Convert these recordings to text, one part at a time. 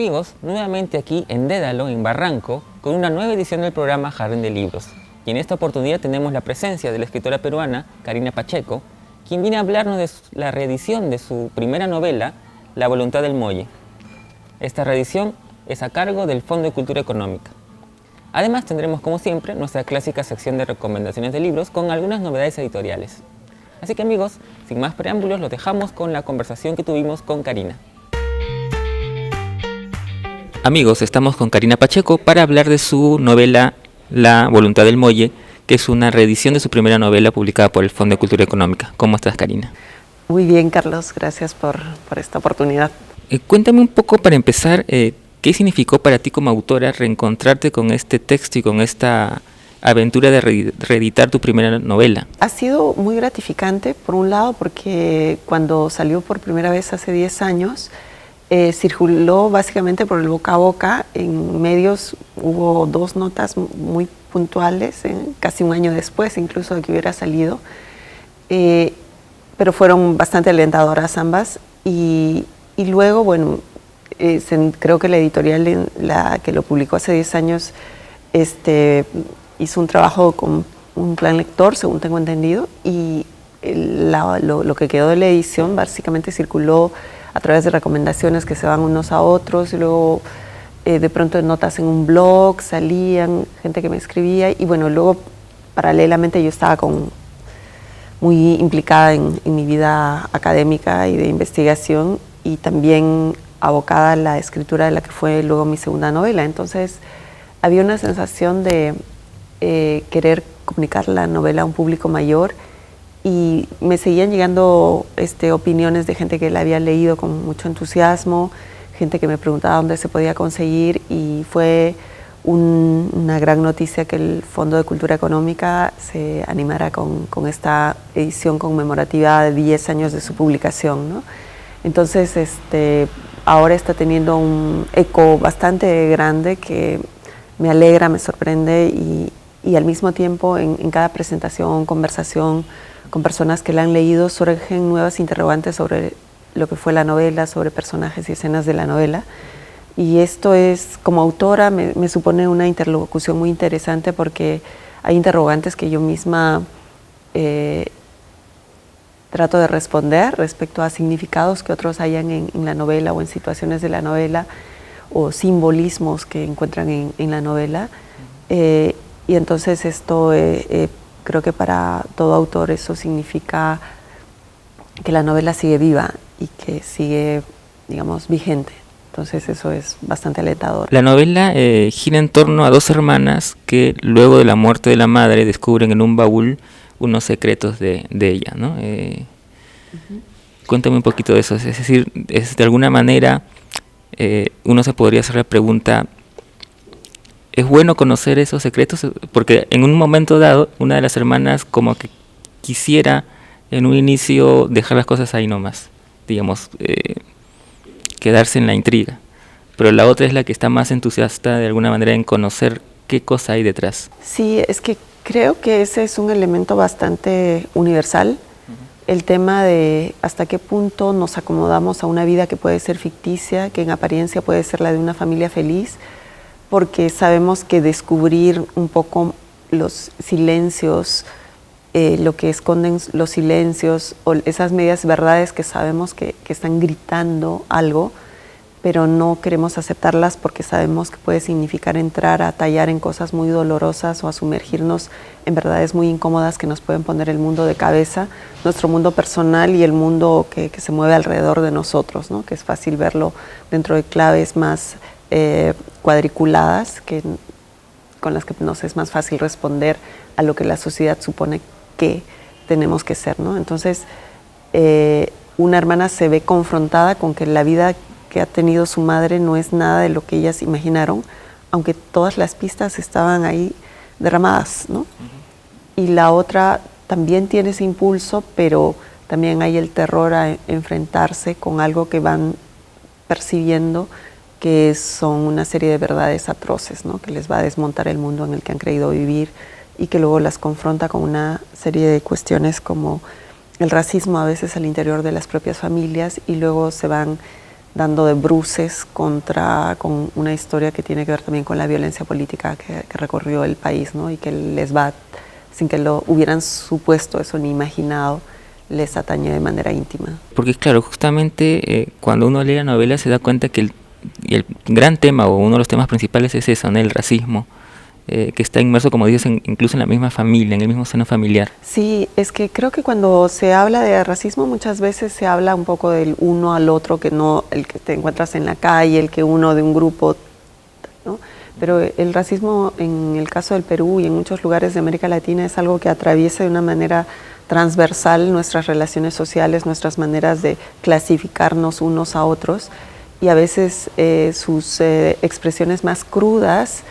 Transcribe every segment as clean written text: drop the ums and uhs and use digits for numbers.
amigos, nuevamente aquí en Dédalo, en Barranco, con una nueva edición del programa Jardín de Libros. Y en esta oportunidad tenemos la presencia de la escritora peruana Karina Pacheco, quien viene a hablarnos de la reedición de su primera novela, La voluntad del muelle. Esta reedición es a cargo del Fondo de Cultura Económica. Además tendremos, como siempre, nuestra clásica sección de recomendaciones de libros con algunas novedades editoriales. Así que amigos, sin más preámbulos, los dejamos con la conversación que tuvimos con Karina. Amigos, estamos con Karina Pacheco para hablar de su novela La voluntad del muelle, que es una reedición de su primera novela publicada por el Fondo de Cultura Económica. ¿Cómo estás, Karina? Muy bien, Carlos. Gracias por esta oportunidad. Cuéntame un poco, para empezar, ¿qué significó para ti como autora reencontrarte con este texto y con esta aventura de reeditar tu primera novela? Ha sido muy gratificante, por un lado, porque cuando salió por primera vez hace 10 años, circuló básicamente por el boca a boca. En medios hubo 2 notas muy puntuales, casi un año después incluso de que hubiera salido, pero fueron bastante alentadoras ambas. Y luego, bueno, creo que la editorial que lo publicó hace 10 años hizo un trabajo con un plan lector, según tengo entendido, y lo que quedó de la edición básicamente circuló a través de recomendaciones que se van unos a otros, y luego de pronto notas en un blog, salían gente que me escribía, y bueno, luego paralelamente yo estaba muy implicada en mi vida académica y de investigación, y también abocada a la escritura de la que fue luego mi segunda novela. Entonces había una sensación de querer comunicar la novela a un público mayor, y me seguían llegando opiniones de gente que la había leído con mucho entusiasmo, gente que me preguntaba dónde se podía conseguir, y fue una gran noticia que el Fondo de Cultura Económica se animara con esta edición conmemorativa de 10 años de su publicación, ¿no? Entonces ahora está teniendo un eco bastante grande que me alegra, me sorprende, y al mismo tiempo en cada presentación, conversación con personas que la han leído, surgen nuevas interrogantes sobre lo que fue la novela, sobre personajes y escenas de la novela. Y esto es, como autora, me supone una interlocución muy interesante, porque hay interrogantes que yo misma trato de responder respecto a significados que otros hayan en la novela o en situaciones de la novela, o simbolismos que encuentran en la novela. Y entonces esto creo que para todo autor eso significa que la novela sigue viva y que sigue, digamos, vigente. Entonces eso es bastante alentador. La novela gira en torno a 2 hermanas que luego de la muerte de la madre descubren en un baúl unos secretos de ella, ¿no? Cuéntame un poquito de eso. Es decir, de alguna manera uno se podría hacer la pregunta: ¿es bueno conocer esos secretos? Porque en un momento dado, una de las hermanas como que quisiera en un inicio dejar las cosas ahí nomás, digamos, quedarse en la intriga. Pero la otra es la que está más entusiasta de alguna manera en conocer qué cosa hay detrás. Sí, es que creo que ese es un elemento bastante universal. El tema de hasta qué punto nos acomodamos a una vida que puede ser ficticia, que en apariencia puede ser la de una familia feliz, porque sabemos que descubrir un poco los silencios, lo que esconden los silencios, o esas medias verdades que sabemos que están gritando algo, pero no queremos aceptarlas porque sabemos que puede significar entrar a tallar en cosas muy dolorosas o a sumergirnos en verdades muy incómodas que nos pueden poner el mundo de cabeza, nuestro mundo personal y el mundo que se mueve alrededor de nosotros, ¿no? Que es fácil verlo dentro de claves más cuadriculadas, con las que nos es más fácil responder a lo que la sociedad supone que tenemos que ser, ¿no? Entonces, una hermana se ve confrontada con que la vida que ha tenido su madre no es nada de lo que ellas imaginaron, aunque todas las pistas estaban ahí derramadas, ¿no? Y la otra también tiene ese impulso, pero también hay el terror a enfrentarse con algo que van percibiendo, que son una serie de verdades atroces, ¿no? Que les va a desmontar el mundo en el que han creído vivir, y que luego las confronta con una serie de cuestiones como el racismo a veces al interior de las propias familias, y luego se van dando de bruces con una historia que tiene que ver también con la violencia política que recorrió el país, ¿no? Y que les va, sin que lo hubieran supuesto eso ni imaginado, les atañe de manera íntima. Porque claro, justamente cuando uno lee la novela se da cuenta que el gran tema o uno de los temas principales es eso, ¿no? El racismo, que está inmerso, como dices, incluso en la misma familia, en el mismo seno familiar. Sí, es que creo que cuando se habla de racismo muchas veces se habla un poco del uno al otro, que no el que te encuentras en la calle, el que uno de un grupo, ¿no? Pero el racismo en el caso del Perú y en muchos lugares de América Latina es algo que atraviesa de una manera transversal nuestras relaciones sociales, nuestras maneras de clasificarnos unos a otros, y a veces sus expresiones más crudas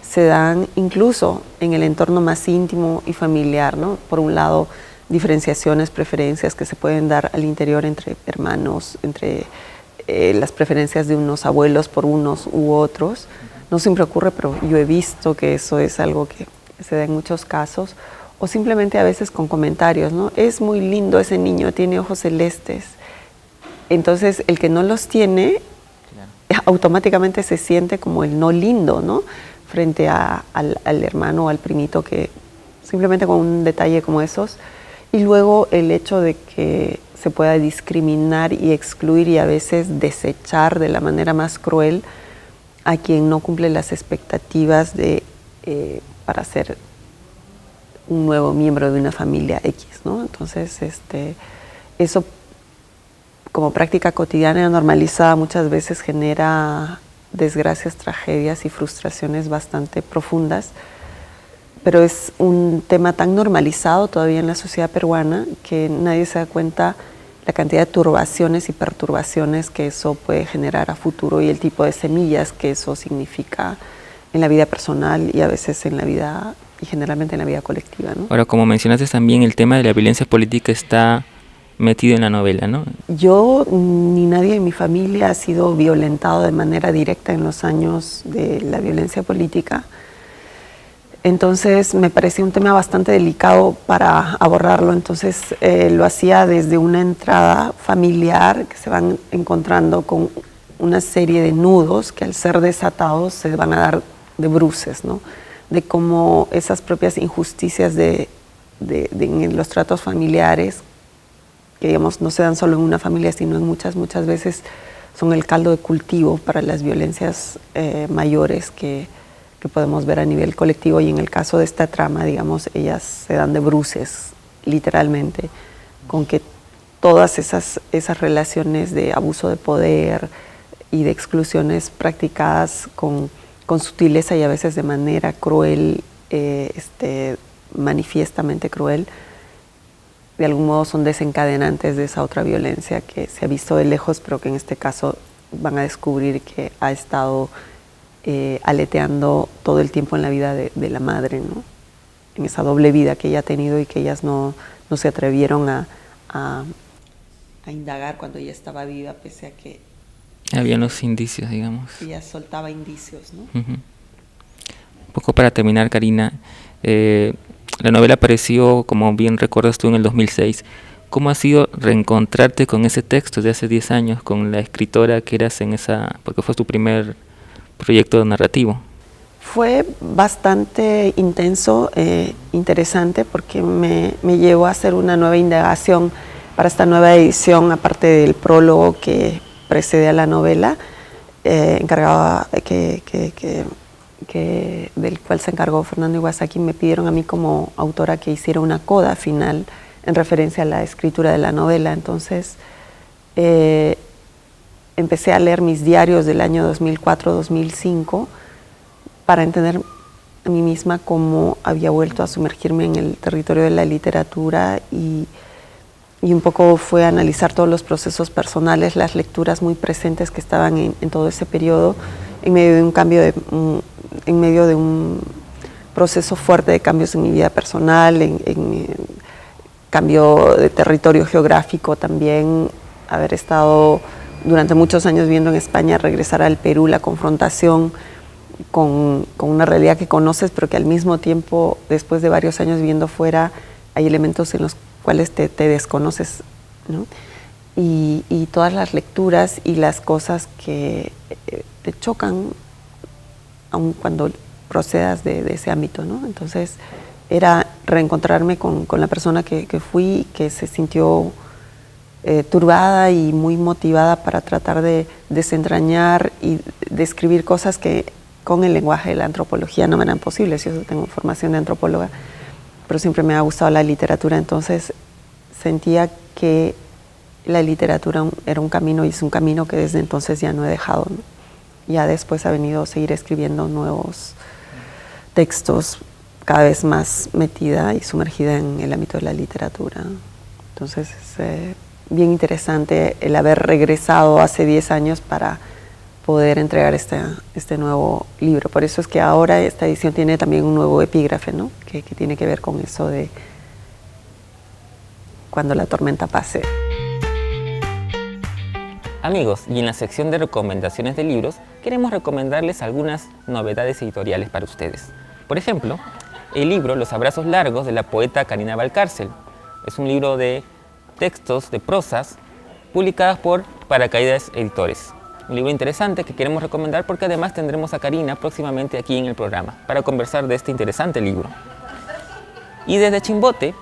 se dan incluso en el entorno más íntimo y familiar, ¿no? Por un lado, diferenciaciones, preferencias que se pueden dar al interior entre hermanos, entre las preferencias de unos abuelos por unos u otros. No siempre ocurre, pero yo he visto que eso es algo que se da en muchos casos, o simplemente a veces con comentarios, ¿no? Es muy lindo ese niño, tiene ojos celestes. Entonces, el que no los tiene, automáticamente se siente como el no lindo, ¿no? Frente al hermano o al primito, que simplemente con un detalle como esos. Y luego el hecho de que se pueda discriminar y excluir y a veces desechar de la manera más cruel a quien no cumple las expectativas para ser un nuevo miembro de una familia X, ¿no? Entonces, eso como práctica cotidiana normalizada muchas veces genera desgracias, tragedias y frustraciones bastante profundas, pero es un tema tan normalizado todavía en la sociedad peruana que nadie se da cuenta la cantidad de turbaciones y perturbaciones que eso puede generar a futuro y el tipo de semillas que eso significa en la vida personal y a veces en la vida, y generalmente en la vida colectiva, ¿no? Ahora, como mencionaste también, el tema de la violencia política está metido en la novela, ¿no? Yo ni nadie en mi familia ha sido violentado de manera directa en los años de la violencia política. Entonces me parecía un tema bastante delicado para abordarlo, entonces lo hacía desde una entrada familiar que se van encontrando con una serie de nudos que al ser desatados se van a dar de bruces, ¿no? De cómo esas propias injusticias en los tratos familiares, que digamos no se dan solo en una familia, sino en muchas veces son el caldo de cultivo para las violencias mayores que podemos ver a nivel colectivo, y en el caso de esta trama, digamos, ellas se dan de bruces, literalmente, con que todas esas relaciones de abuso de poder y de exclusiones practicadas con sutileza y a veces de manera cruel, manifiestamente cruel, de algún modo son desencadenantes de esa otra violencia que se ha visto de lejos, pero que en este caso van a descubrir que ha estado aleteando todo el tiempo en la vida de la madre, ¿no? En esa doble vida que ella ha tenido y que ellas no se atrevieron a indagar cuando ella estaba viva, pese a que habían los indicios, digamos. Ella soltaba indicios, ¿no? Un poco para terminar, Karina, la novela apareció, como bien recuerdas tú, en el 2006. ¿Cómo ha sido reencontrarte con ese texto de hace 10 años, con la escritora que eras porque fue tu primer proyecto narrativo? Fue bastante intenso, interesante, porque me llevó a hacer una nueva indagación para esta nueva edición, aparte del prólogo que precede a la novela, del cual se encargó Fernando Iwasaki. Me pidieron a mí como autora que hiciera una coda final en referencia a la escritura de la novela. Entonces empecé a leer mis diarios del año 2004-2005 para entender a mí misma cómo había vuelto a sumergirme en el territorio de la literatura, y un poco fue analizar todos los procesos personales, las lecturas muy presentes que estaban en todo ese periodo, en medio de un cambio, en medio de un proceso fuerte de cambios en mi vida personal, en cambio de territorio geográfico también, haber estado durante muchos años viviendo en España, regresar al Perú, la confrontación con una realidad que conoces, pero que al mismo tiempo, después de varios años viviendo fuera, hay elementos en los cuales te desconoces, ¿no? y todas las lecturas y las cosas que te chocan aun cuando procedas de ese ámbito, ¿no? Entonces era reencontrarme con la persona que fui, que se sintió turbada y muy motivada para tratar de desentrañar y describir cosas que con el lenguaje de la antropología no me eran posibles. Yo tengo formación de antropóloga, pero siempre me ha gustado la literatura, entonces sentía que la literatura era un camino, y es un camino que desde entonces ya no he dejado, ¿no? Ya después ha venido a seguir escribiendo nuevos textos, cada vez más metida y sumergida en el ámbito de la literatura. Entonces es bien interesante el haber regresado hace 10 años para poder entregar este nuevo libro. Por eso es que ahora esta edición tiene también un nuevo epígrafe, ¿no? que tiene que ver con eso de cuando la tormenta pase. Amigos, y en la sección de recomendaciones de libros, queremos recomendarles algunas novedades editoriales para ustedes. Por ejemplo, el libro Los abrazos largos de la poeta Karina Valcárcel. Es un libro de textos, de prosas, publicadas por Paracaídas Editores. Un libro interesante que queremos recomendar porque además tendremos a Karina próximamente aquí en el programa para conversar de este interesante libro. Y desde Chimbote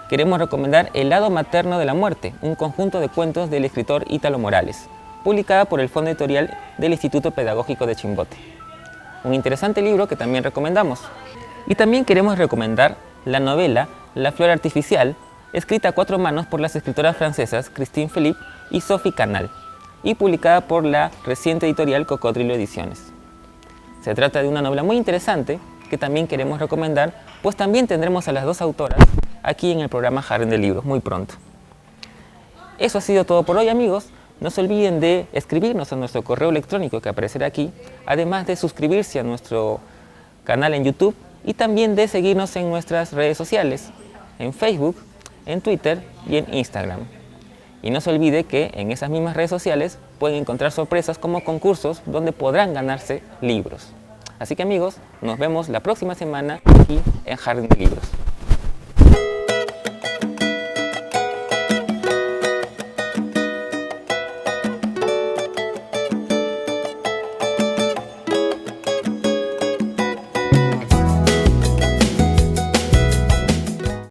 queremos recomendar El lado materno de la muerte, un conjunto de cuentos del escritor Ítalo Morales, publicada por el Fondo Editorial del Instituto Pedagógico de Chimbote. Un interesante libro que también recomendamos. Y también queremos recomendar la novela La flor artificial, escrita a 4 manos por las escritoras francesas Christine Philippe y Sophie Canal, y publicada por la reciente editorial Cocodrilo Ediciones. Se trata de una novela muy interesante que también queremos recomendar, pues también tendremos a las 2 autoras aquí en el programa Jardín de Libros muy pronto. Eso ha sido todo por hoy, amigos. No se olviden de escribirnos a nuestro correo electrónico que aparecerá aquí, además de suscribirse a nuestro canal en YouTube y también de seguirnos en nuestras redes sociales, en Facebook, en Twitter y en Instagram. Y no se olvide que en esas mismas redes sociales pueden encontrar sorpresas como concursos donde podrán ganarse libros. Así que amigos, nos vemos la próxima semana aquí en Jardín de Libros.